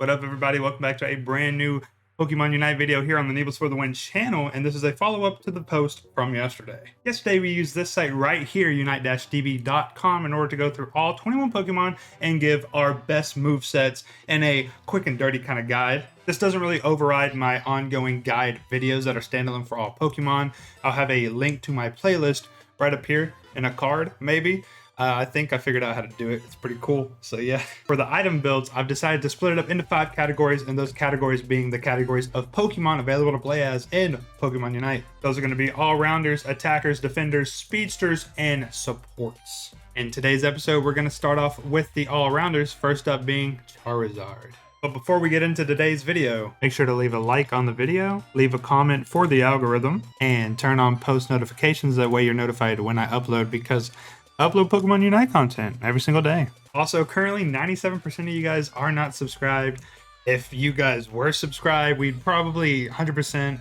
What up, everybody? Welcome back to a brand new Pokemon Unite video here on the Needles for the Win channel, and this is a follow-up to the post from yesterday. Yesterday, we used this site right here, unite-db.com, in order to go through all 21 Pokemon and give our best movesets in a quick and dirty kind of guide. This doesn't really override my ongoing guide videos that are standalone for all Pokemon. I'll have a link to my playlist right up here in a card, maybe. I think I figured out how to do it. It's pretty cool. So yeah, for the item builds, I've decided to split it up into 5 categories, and those categories being the categories of Pokemon available to play as in Pokemon Unite. Those are going to be all-rounders, attackers, defenders, speedsters, and supports. In today's episode, we're going to start off with the all-rounders, first up being Charizard. But before we get into today's video, make sure to leave a like on the video, leave a comment for the algorithm, and turn on post notifications. That way you're notified when I upload, because I upload Pokemon Unite content every single day. Also, currently 97% of you guys are not subscribed. If you guys were subscribed, we'd probably 100%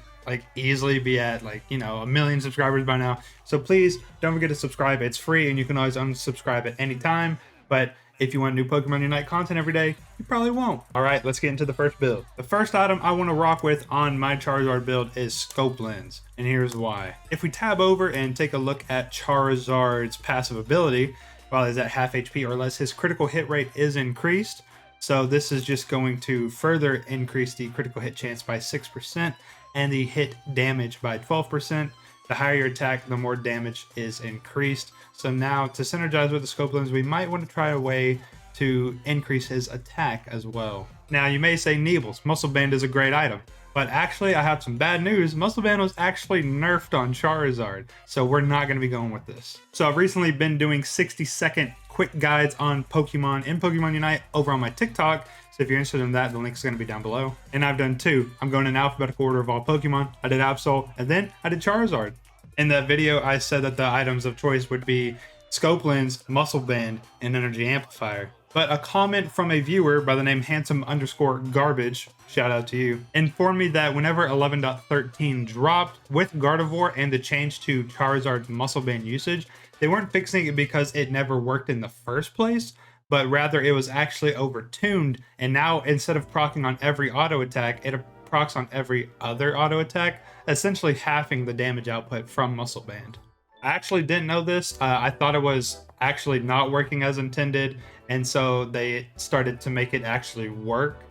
easily be at a million subscribers by now. So please don't forget to subscribe. It's free and you can always unsubscribe at any time. But if you want new Pokemon Unite content every day, you probably won't. All right, let's get into the first build. The first item I want to rock with on my Charizard build is Scope Lens, and here's why. If we tab over and take a look at Charizard's passive ability, while he's at half HP or less, his critical hit rate is increased. So this is just going to further increase the critical hit chance by 6% and the hit damage by 12%. The higher your attack, the more damage is increased. So now, to synergize with the Scope Lens, we might want to try a way to increase his attack as well. Now, you may say, Neebles, Muscle Band is a great item. But actually, I have some bad news. Muscle Band was actually nerfed on Charizard, so we're not going to be going with this. So I've recently been doing 60-second quick guides on Pokemon in Pokemon Unite over on my TikTok. So if you're interested in that, the link's going to be down below. And I've done 2. I'm going in alphabetical order of all Pokemon. I did Absol, and then I did Charizard. In that video, I said that the items of choice would be Scope Lens, Muscle Band, and Energy Amplifier. But a comment from a viewer by the name handsome_garbage, shout out to you, informed me that whenever 11.13 dropped with Gardevoir and the change to Charizard's Muscle Band usage, they weren't fixing it because it never worked in the first place, but rather it was actually overtuned, and now instead of proccing on every auto attack, it procs on every other auto attack, essentially halving the damage output from Muscle Band. I actually didn't know this. I thought it was actually not working as intended, and so they started to make it actually work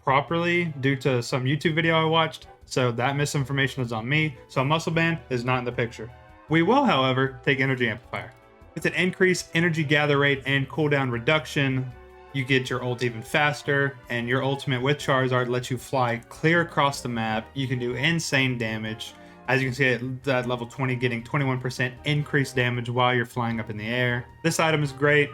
properly due to some YouTube video I watched. So that misinformation is on me. So Muscle Band is not in the picture. We will, however, take Energy Amplifier. With an increased energy gather rate and cooldown reduction, you get your ult even faster, and your ultimate with Charizard lets you fly clear across the map. You can do insane damage. As you can see at level 20, getting 21% increased damage while you're flying up in the air. This item is great.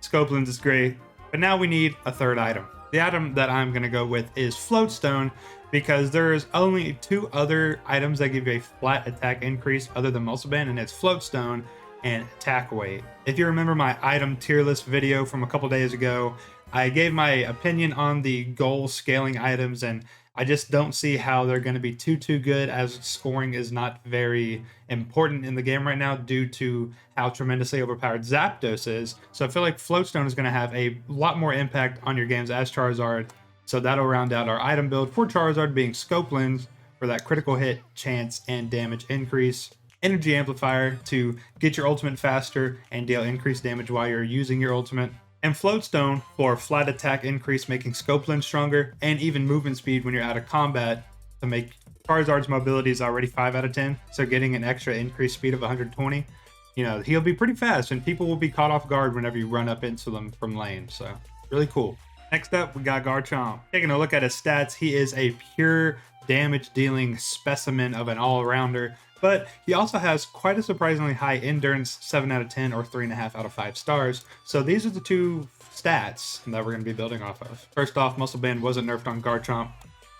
Scope Lens is great. But now we need a third item. The item that I'm going to go with is Float Stone, because there's only 2 other items that give you a flat attack increase other than Muscle Band, and it's Float Stone and attack weight. If you remember my item tier list video from a couple days ago, I gave my opinion on the goal scaling items, and I just don't see how they're going to be too good, as scoring is not very important in the game right now due to how tremendously overpowered Zapdos is. So I feel like Float Stone is going to have a lot more impact on your games as Charizard. So that'll round out our item build for Charizard, being Scope Lens for that critical hit chance and damage increase. Energy Amplifier to get your ultimate faster and deal increased damage while you're using your ultimate. And Float Stone for flat attack increase, making Scope Lens stronger, and even movement speed when you're out of combat to make Charizard's mobility is already 5 out of 10. So getting an extra increased speed of 120, he'll be pretty fast, and people will be caught off guard whenever you run up into them from lane. So really cool. Next up, we got Garchomp. Taking a look at his stats, he is a pure damage dealing specimen of an all-rounder, but he also has quite a surprisingly high endurance, 7 out of 10 or 3.5 out of 5 stars. So these are the 2 stats that we're going to be building off of. First off, Muscle Band wasn't nerfed on Garchomp.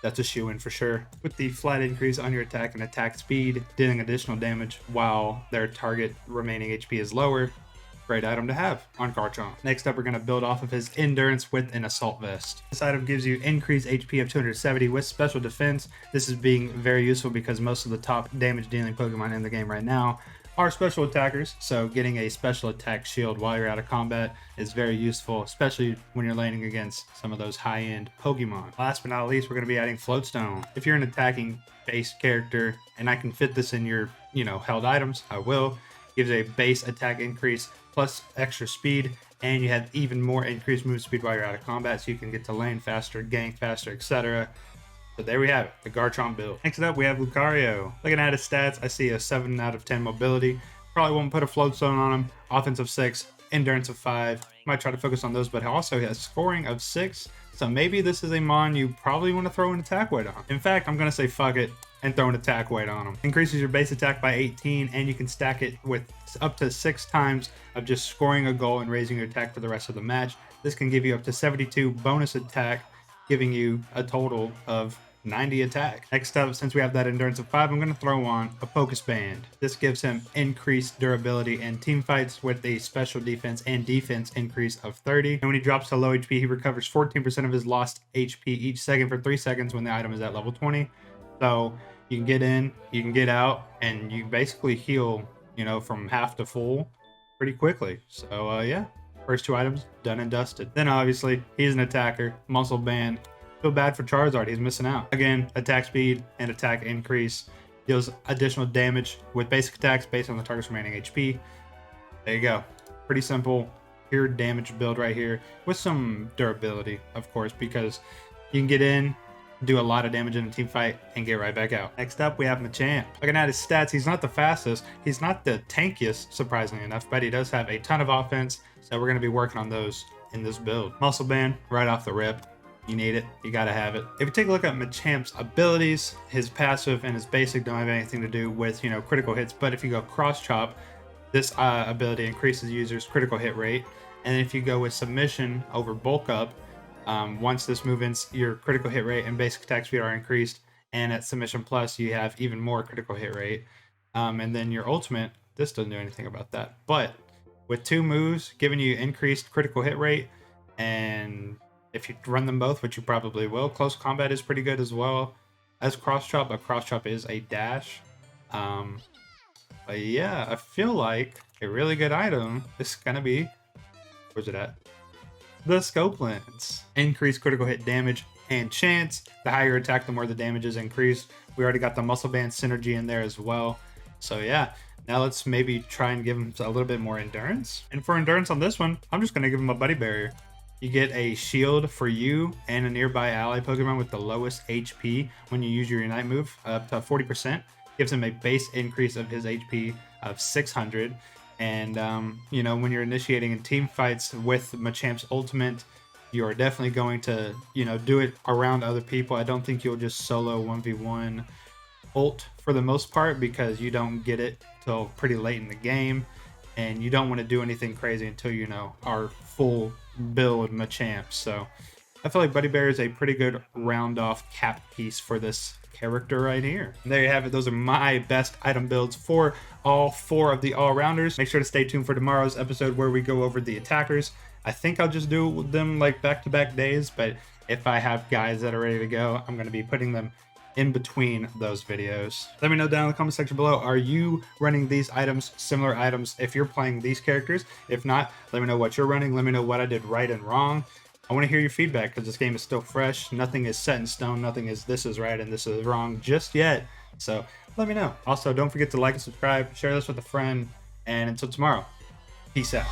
That's a shoo-in for sure. With the flat increase on your attack and attack speed, dealing additional damage while their target remaining HP is lower. Great item to have on Garchomp. Next up, we're going to build off of his endurance with an Assault Vest. This item gives you increased HP of 270 with special defense. This is being very useful because most of the top damage dealing Pokemon in the game right now are special attackers, so getting a special attack shield while you're out of combat is very useful, especially when you're landing against some of those high-end Pokemon. Last but not least, we're going to be adding Floatstone. If you're an attacking base character, and I can fit this in your, held items, I will. Gives a base attack increase plus extra speed, and you have even more increased move speed while you're out of combat, so you can get to lane faster, gank faster, etc. So there we have it, the Garchomp build. Next up, we have Lucario. Looking at his stats, I see a 7 out of 10 mobility. Probably won't put a Floatstone on him. Offense of 6, endurance of 5. Might try to focus on those, but also he has scoring of 6. So maybe this is a mon you probably want to throw an attack weight on. In fact, I'm going to say fuck it and throw an attack weight on him. Increases your base attack by 18, and you can stack it with up to 6 times of just scoring a goal and raising your attack for the rest of the match. This can give you up to 72 bonus attack, giving you a total of 90 attack. Next up, since we have that endurance of 5, I'm going to throw on a Focus Band. This gives him increased durability in team fights with a special defense and defense increase of 30. And when he drops to low HP, he recovers 14% of his lost HP each second for 3 seconds when the item is at level 20. So you can get in, you can get out, and you basically heal, from half to full pretty quickly. So yeah, first 2 items done and dusted. Then obviously he's an attacker, Muscle Band. Feel bad for Charizard, he's missing out. Again, attack speed and attack increase. Deals additional damage with basic attacks based on the target's remaining HP. There you go. Pretty simple, pure damage build right here with some durability, of course, because you can get in, do a lot of damage in a team fight, and get right back out. Next up, we have Machamp. Looking at his stats, he's not the fastest, he's not the tankiest, surprisingly enough, but he does have a ton of offense, so we're going to be working on those in this build. Muscle Band, right off the rip. You need it, you gotta have it. If you take a look at Machamp's abilities, his passive and his basic don't have anything to do with, critical hits, but if you go Cross Chop, this ability increases users' critical hit rate. And if you go with Submission over Bulk Up, once this move ends, your critical hit rate and basic attack speed are increased, and at Submission Plus, you have even more critical hit rate. And then your ultimate, this doesn't do anything about that, but with 2 moves giving you increased critical hit rate, and if you run them both, which you probably will, close combat is pretty good as well as Cross Chop, but Cross Chop is a dash. But yeah, I feel like a really good item is gonna be, where's it at? The Scope Lens. Increased critical hit damage and chance. The higher your attack, the more the damage is increased. We already got the Muscle Band synergy in there as well. So yeah, now let's maybe try and give him a little bit more endurance. And for endurance on this one, I'm just gonna give him a Buddy Barrier. You get a shield for you and a nearby ally Pokemon with the lowest HP when you use your Unite move, up to 40%. Gives him a base increase of his HP of 600. And, when you're initiating in team fights with Machamp's ultimate, you are definitely going to, do it around other people. I don't think you'll just solo 1v1 ult for the most part, because you don't get it till pretty late in the game. And you don't want to do anything crazy until are full build Machamp. So I feel like Buddy Bear is a pretty good round off cap piece for this character right here. And there you have it. Those are my best item builds for all 4 of the all-rounders. Make sure to stay tuned for tomorrow's episode where we go over the attackers. I think I'll just do them like back-to-back days, but if I have guys that are ready to go, I'm going to be putting them in between those videos. Let me know down in the comment section below, are you running these items, similar items, if you're playing these characters? If not, let me know what you're running. Let me know what I did right and wrong. I want to hear your feedback because this game is still fresh. Nothing is set in stone. Nothing is this is right and this is wrong just yet. So let me know. Also, don't forget to like and subscribe, share this with a friend, and until tomorrow, peace out.